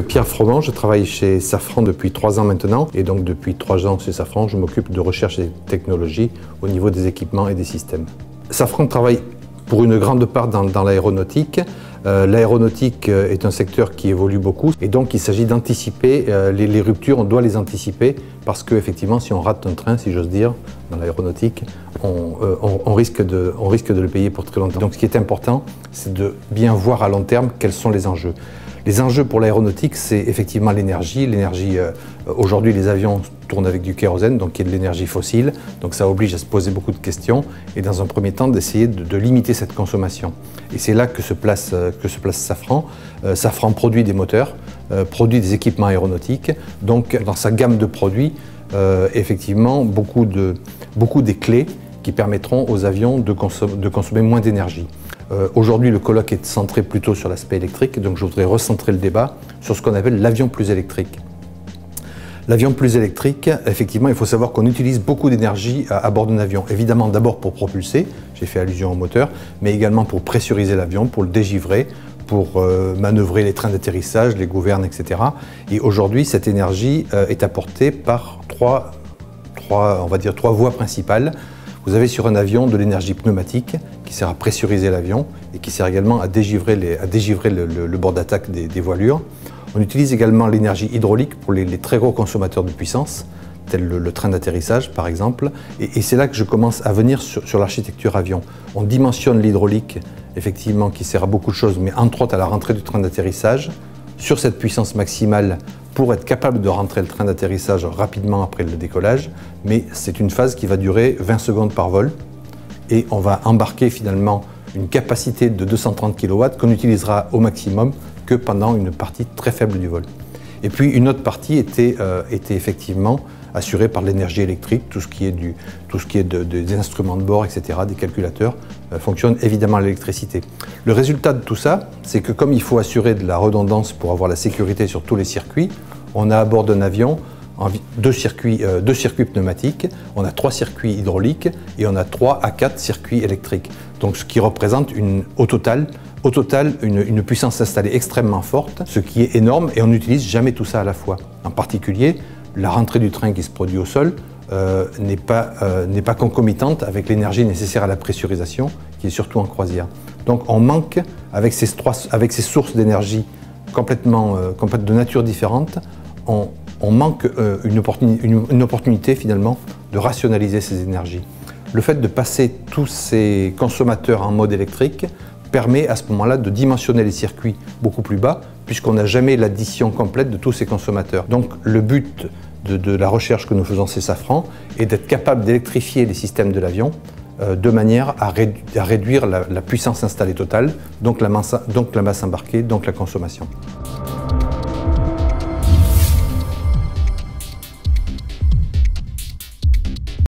Pierre Froment, je travaille chez Safran depuis 3 ans maintenant et donc depuis 3 ans chez Safran, je m'occupe de recherche et technologie au niveau des équipements et des systèmes. Safran travaille pour une grande part dans l'aéronautique. L'aéronautique est un secteur qui évolue beaucoup et donc il s'agit d'anticiper les ruptures, on doit les anticiper parce qu'effectivement si on rate un train, si j'ose dire, dans l'aéronautique, on risque de le payer pour très longtemps. Donc ce qui est important, c'est de bien voir à long terme quels sont les enjeux. Les enjeux pour l'aéronautique, c'est effectivement l'énergie. Aujourd'hui, les avions tournent avec du kérosène, donc qui est de l'énergie fossile. Donc ça oblige à se poser beaucoup de questions et dans un premier temps d'essayer de limiter cette consommation. Et c'est là que se place Safran. Safran produit des moteurs, produit des équipements aéronautiques. Donc dans sa gamme de produits, effectivement, beaucoup des clés qui permettront aux avions de consommer moins d'énergie. Aujourd'hui, le colloque est centré plutôt sur l'aspect électrique, donc je voudrais recentrer le débat sur ce qu'on appelle l'avion plus électrique. L'avion plus électrique, effectivement, il faut savoir qu'on utilise beaucoup d'énergie à bord d'un avion. Évidemment, d'abord pour propulser, j'ai fait allusion au moteur, mais également pour pressuriser l'avion, pour le dégivrer, pour manœuvrer les trains d'atterrissage, les gouvernes, etc. Et aujourd'hui, cette énergie est apportée par trois voies principales. Vous avez sur un avion de l'énergie pneumatique qui sert à pressuriser l'avion et qui sert également à dégivrer le bord d'attaque des voilures. On utilise également l'énergie hydraulique pour les très gros consommateurs de puissance, tel le train d'atterrissage par exemple. Et c'est là que je commence à venir sur l'architecture avion. On dimensionne l'hydraulique, effectivement, qui sert à beaucoup de choses, mais entre autres à la rentrée du train d'atterrissage, sur cette puissance maximale pour être capable de rentrer le train d'atterrissage rapidement après le décollage, mais c'est une phase qui va durer 20 secondes par vol et on va embarquer finalement une capacité de 230 kW qu'on utilisera au maximum que pendant une partie très faible du vol. Et puis une autre partie était effectivement assurée par l'énergie électrique, tout ce qui est des instruments de bord, etc., des calculateurs, fonctionne évidemment à l'électricité. Le résultat de tout ça, c'est que comme il faut assurer de la redondance pour avoir la sécurité sur tous les circuits, on a à bord d'un avion deux circuits pneumatiques, on a 3 circuits hydrauliques et on a 3 à 4 circuits électriques. Donc ce qui représente au total une puissance installée extrêmement forte, ce qui est énorme et on n'utilise jamais tout ça à la fois. En particulier, la rentrée du train qui se produit au sol n'est pas concomitante avec l'énergie nécessaire à la pressurisation, qui est surtout en croisière. Donc on manque, avec ces sources d'énergie complètement de nature différente, on manque une opportunité finalement de rationaliser ces énergies. Le fait de passer tous ces consommateurs en mode électrique permet à ce moment-là de dimensionner les circuits beaucoup plus bas, puisqu'on n'a jamais l'addition complète de tous ces consommateurs. Donc le but de la recherche que nous faisons chez Safran est d'être capable d'électrifier les systèmes de l'avion de manière à réduire la puissance installée totale, donc la masse embarquée, donc la consommation.